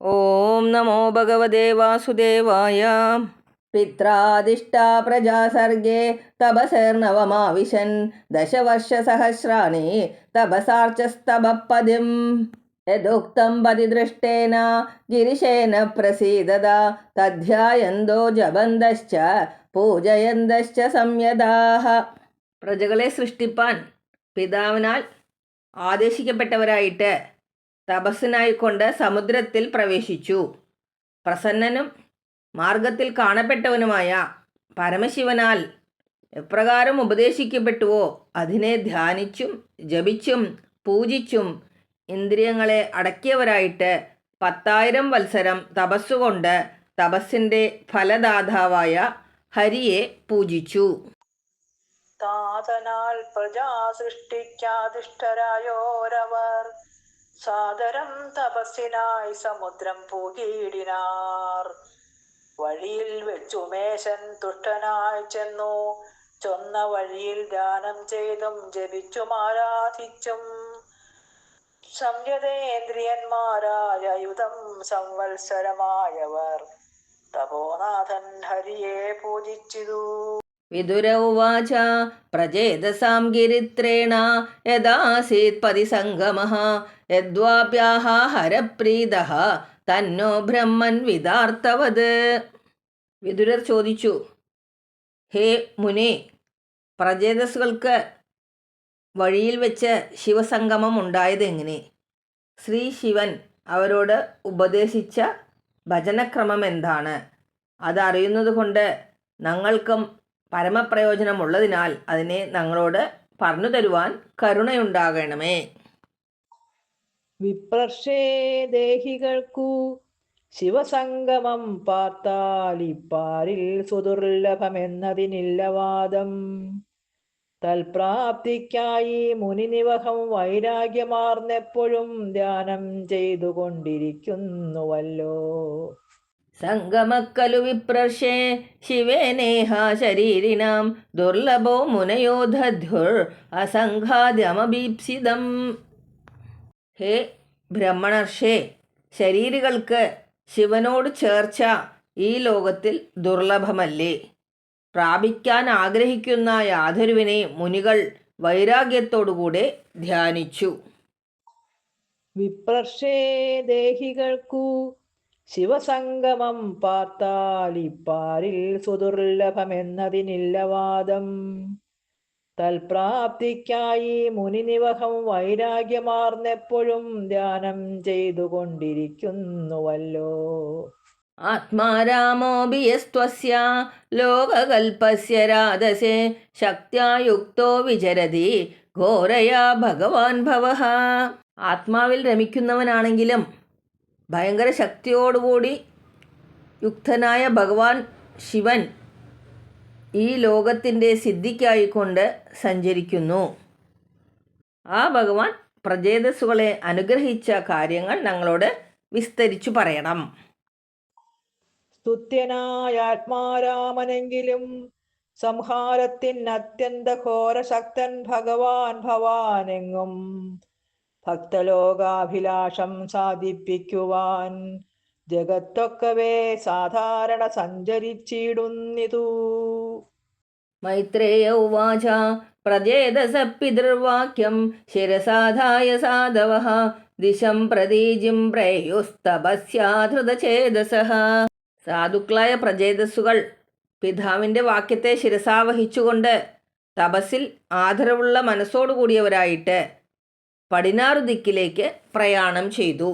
ഓം നമോ ഭഗവതേ വാസുദേവായ. പിത്രാദിഷ്ടാ പ്രജാ സർഗേ തപസേർണവമാവിശൻ ദശവർഷസഹസ്രാണി തപസാർച്ചസ്തപഃപദിം യദുക്തം പതിദൃഷ്ടേന ഗിരിശേന പ്രസീദത തധ്യായന്തോ ജപന്തശ്ച പൂജയന്തശ്ച സംയതാഃ. പ്രജകളെ സൃഷ്ടിപ്പാൻ പിതാവിനാൽ ആദേശിക്കപ്പെട്ടവരായിട്ട് തപസ്സിനായിക്കൊണ്ട് സമുദ്രത്തിൽ പ്രവേശിച്ചു. പ്രസന്നനും മാർഗത്തിൽ കാണപ്പെട്ടവനുമായ പരമശിവനാൽ എപ്രകാരം ഉപദേശിക്കപ്പെട്ടുവോ അതിനെ ധ്യാനിച്ചും ജപിച്ചും പൂജിച്ചും ഇന്ദ്രിയങ്ങളെ അടക്കിയവരായിട്ട് 10,000 വത്സരം തപസ്സുകൊണ്ട് തപസ്സിൻ്റെ ഫലദാതാവായ ഹരിയെ പൂജിച്ചു. താതനാൽ പ്രജാ സൃഷ്ടിക്കാതിഷ്ഠരായോരവർ സാദരം തപസ്സിനായി സമുദ്രം പൂകിയിടിനാർ. വഴിയിൽ വെച്ചുമേശൻ തുഷ്ടനായി ചെന്നു ചൊന്ന വഴിയിൽ ധ്യാനം ചെയ്തും ജപിച്ചും ആരാധിച്ചും സംയതേന്ദ്രിയന്മാരായ യുധം സംവത്സരമായവർ തപോനാഥൻ ഹരിയെ പൂജിച്ചിതു. വിദുര ഉവാച പ്രചേതസാം ഗിരിത്രേണ യദാസീത് പതിസംഗമഃ യദ്വാപ്യാഹ ഹരപ്രീതഃ തന്നോ ബ്രഹ്മൻ വിദാർത്തവത്. വിദുരർ ചോദിച്ചു, ഹേ മുനെ, പ്രചേതസ്സുകൾക്ക് വഴിയിൽ വെച്ച് ശിവസംഗമം ഉണ്ടായതെങ്ങനെ? ശ്രീ ശിവൻ അവരോട് ഉപദേശിച്ച ഭജനക്രമം എന്താണ്? അതറിയുന്നതുകൊണ്ട് ഞങ്ങൾക്കും പരമപ്രയോജനമുള്ളതിനാൽ അതിനെ ഞങ്ങളോട് പറഞ്ഞു തരുവാൻ കരുണയുണ്ടാകണമേ. വിപ്രർഷേ ദേഹികൾക്കു ശിവസംഗമം പാർത്താൽ ഇപ്പാരിൽ സുദുർലഭമെന്നതിനില്ല വാദം. തൽപ്രാപ്തിക്കായി മുനിനിവഹം വൈരാഗ്യമാർന്നെപ്പോഴും ധ്യാനം ചെയ്തുകൊണ്ടിരിക്കുന്നുവല്ലോ. സംഗമക്കലു വിപ്രർഷേ ശിവേനേഹ ശരീരിണാം ദുർലഭോ മുനയോ ദധ്യുർ അസംഘാദ്യമഭീപ്സിതം. ഹേ ബ്രഹ്മണർഷേ, ശരീരികൾക്ക് ശിവനോട് ചേർച്ച ഈ ലോകത്തിൽ ദുർലഭമല്ലേ? പ്രാപിക്കാൻ ആഗ്രഹിക്കുന്ന യാതൊരുവിനെ മുനികൾ വൈരാഗ്യത്തോടുകൂടെ ധ്യാനിച്ചു. വിപ്രർഷേ ദേഹികൾക്കു ശിവസംഗമം പാർത്താൽ ഇപ്പാരിൽ സുദുർലഭമെന്നതിനില്ല വാദം. തൽപ്രാപ്തിക്കായി മുനിനിവഹം വൈരാഗ്യമാർന്നെപ്പോഴും ധ്യാനം ചെയ്തുകൊണ്ടിരിക്കുന്നുവല്ലോ. ആത്മാരാമോപി യസ്ത്വസ്യ ലോകകൽപസ്യ രാധസേ ശക്ത്യാ യുക്തോ വിചരതി ഘോരയാ ഭഗവാൻ ഭവഃ. ആത്മാവിൽ രമിക്കുന്നവനാണെങ്കിലും ഭയങ്കര ശക്തിയോടുകൂടി യുക്തനായ ഭഗവാൻ ശിവൻ ഈ ലോകത്തിൻ്റെ സിദ്ധിക്കായിക്കൊണ്ട് സഞ്ചരിക്കുന്നു. ആ ഭഗവാൻ പ്രചേതസ്സുകളെ അനുഗ്രഹിച്ച കാര്യങ്ങൾ ഞങ്ങളോട് വിസ്തരിച്ചു പറയണം. സ്തുത്യനായ ആത്മാരാമനെങ്കിലും സംഹാരത്തിന് അത്യന്ത ഘോരശക്തൻ ഭഗവാൻ ഭവാനെങ്ങും ഭക്തലോകാഭിലാഷം സാധിപ്പിക്കുവാൻ ജഗത്തൊക്കവേ സാധാരണ സഞ്ചരിച്ചിടുന്നിതു. മൈത്രേയ ഉവാച പ്രചേതസ പിതൃവാക്യം ശിരസാധായ സാധവഃ ദിശം പ്രതീജിം പ്രേയുസ്തപസ്യാധൃതചേതസഃ. സാധുക്കളായ പ്രചേതസ്സുകൾ പിതാവിൻ്റെ വാക്യത്തെ ശിരസാവഹിച്ചുകൊണ്ട് തപസ്സിൽ ആദരവുള്ള മനസ്സോടുകൂടിയവരായിട്ട് പടിഞ്ഞാറു ദിക്കിലേക്ക് പ്രയാണം ചെയ്തു.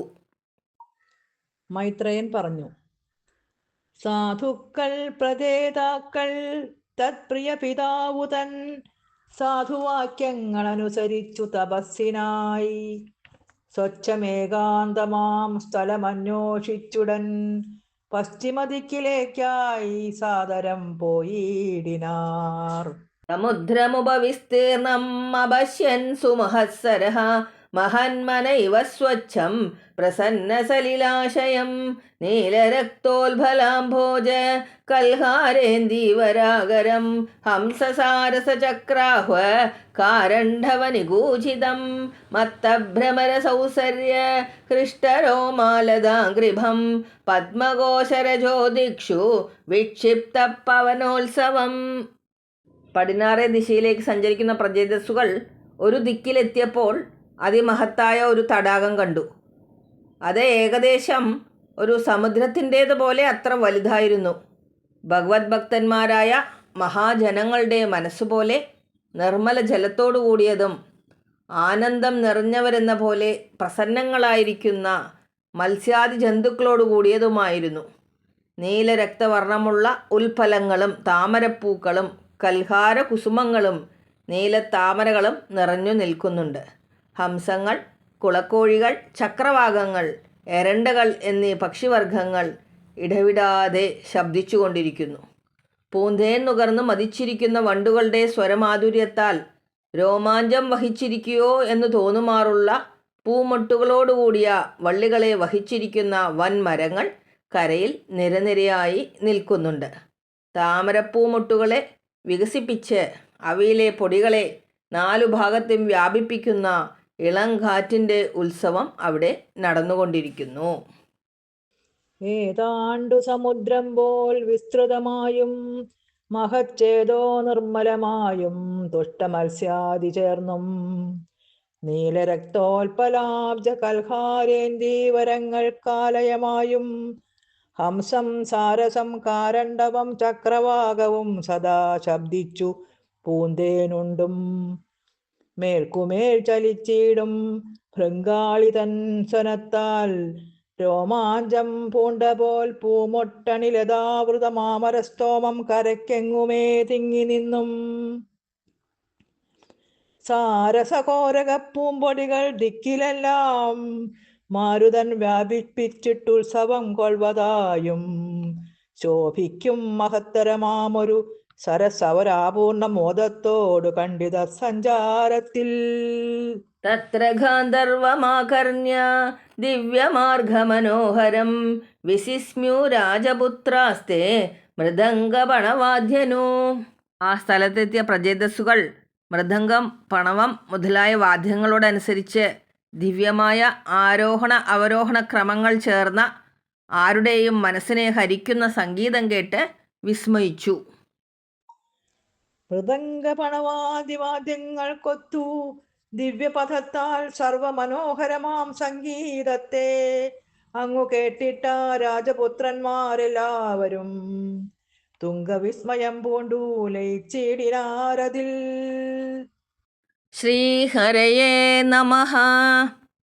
മൈത്രേയൻ പറഞ്ഞു, സാധുക്കൾ പ്രചേതാക്കൾ തത്പ്രിയ പിതാവുതൻ സാധുവാക്യങ്ങൾ അനുസരിച്ചു തപസ്സിനായി സ്വച്ഛമേകാന്തമാം സ്ഥലമന്വേഷിച്ചുടൻ പശ്ചിമദിക്കിലേക്കായി സാദരം പോയിടിനാർ. സമുദ്രമുപവിസ്തീർണം അപശ്യൻ സുമഹസ്സരഃ മഹന്മന ഇവ സ്വച്ഛം പ്രസന്നസലിലാശയം നീലരക്തോൽഫലാംഭോജ കൽഹാരേന്ദീവരാഗരം ഹംസസാരസചക്രാഹ്വ കാരണ്ഡവനിഗൂചിതം മത്തഭ്രമരസൗസര്യ ഹൃഷ്ടരോമാലതാംഗ്രിഭം പത്മകോശരജോദിക്ഷു വിക്ഷിപ്ത പവനോത്സവം. പടിഞ്ഞാറേ ദിശയിലേക്ക് സഞ്ചരിക്കുന്ന പ്രജേതസ്സുകൾ ഒരു ദിക്കിലെത്തിയപ്പോൾ അതിമഹത്തായ ഒരു തടാകം കണ്ടു. അത് ഏകദേശം ഒരു സമുദ്രത്തിൻ്റേതുപോലെ അത്ര വലുതായിരുന്നു. ഭഗവത് ഭക്തന്മാരായ മഹാജനങ്ങളുടെ മനസ്സുപോലെ നിർമ്മല ജലത്തോടു കൂടിയതും ആനന്ദം നിറഞ്ഞവരെന്ന പോലെ പ്രസന്നങ്ങളായിരിക്കുന്ന മത്സ്യാദി ജന്തുക്കളോട് കൂടിയതുമായിരുന്നു. നീലരക്തവർണ്ണമുള്ള ഉൽഫലങ്ങളും താമരപ്പൂക്കളും കൽഹാര കുസുമങ്ങളും നീലത്താമരകളും നിറഞ്ഞു നിൽക്കുന്നുണ്ട്. ഹംസങ്ങൾ, കുളക്കോഴികൾ, ചക്രവാകങ്ങൾ, എരണ്ടകൾ എന്നീ പക്ഷിവർഗങ്ങൾ ഇടവിടാതെ ശബ്ദിച്ചുകൊണ്ടിരിക്കുന്നു. പൂന്തേൻ നുകർന്ന് മതിച്ചിരിക്കുന്ന വണ്ടുകളുടെ സ്വരമാധുര്യത്താൽ രോമാഞ്ചം വഹിച്ചിരിക്കുകയോ എന്ന് തോന്നുമാറുള്ള പൂമൊട്ടുകളോടുകൂടിയ വള്ളികളെ വഹിച്ചിരിക്കുന്ന വൻമരങ്ങൾ കരയിൽ നിരനിരയായി നിൽക്കുന്നുണ്ട്. താമരപ്പൂമൊട്ടുകളെ വികസിപ്പിച്ച് അവയിലെ പൊടികളെ 4 ഭാഗത്തും വ്യാപിപ്പിക്കുന്ന ഇളം കാറ്റിൻ്റെ ഉത്സവം അവിടെ നടന്നുകൊണ്ടിരിക്കുന്നു. ഏതാണ്ടു സമുദ്രം പോൽ വിസ്തൃതമായും മഹച്ഛേദോ നിർമ്മലമായും തുഷ്ടമത്സ്യാദി ചേർന്നും നീലരക്തോൽപലാബ്ജ കൽഹാരേന്ദീവരങ്ങൾ കാലയമായും ഹംസം സാരസം കാരണ്ഡവം ചക്രവാകവും സദാ ശബ്ദിച്ചു പൂന്തേനുണ്ടും മേൽക്കുമേൽ ചലിച്ചിടും ഭൃങ്കാളി തൻ സ്വനത്താൽ രോമാഞ്ചം പൂണ്ടപോൽ പൂമൊട്ടണിലതാവൃതമാമരസ്തോമം കരയ്ക്കെങ്ങുമേ തിങ്ങി നിന്നും സാരസകോരകപ്പൂമ്പൊടികൾ ദിക്കിലെല്ലാം മാരുതൻ വ്യാപിപ്പിച്ചിട്ടുത്സവം കൊൾവതായും ശോഭിക്കും മഹത്തരമാമൊരു സരസവരാപൂർണ മോദത്തോടു കണ്ടിത സഞ്ചാരത്തിൽ തത്ര ഗാന്ധർവമാകർണ്യ ദിവ്യമാർഗമനോഹരം വിസിസ്മ്യു രാജപുത്രാസ്തേ മൃദംഗപണവാദ്യനു. ആ സ്ഥലത്തെത്തിയ പ്രജേതസ്സുകൾ മൃദംഗം, പണവം മുതലായ വാദ്യങ്ങളോടനുസരിച്ച് ദിവ്യമായ ആരോഹണ അവരോഹണ ക്രമങ്ങൾ ചേർന്ന ആരുടെയും മനസ്സിനെ ഹരിക്കുന്ന സംഗീതം കേട്ട് വിസ്മയിച്ചു. മൃദംഗപണവാദ്യവാദ്യങ്ങൾ കൊത്തു ദിവ്യപഥത്താൽ സർവമനോഹരമാം സംഗീതത്തെ അങ്ങു കേട്ടിട്ട രാജപുത്രന്മാരെല്ലാവരും തുംഗവിസ്മയം പൂണ്ടു ലയിച്ചിടിനാരതിൽ. ശ്രീഹരയേ നമഃ.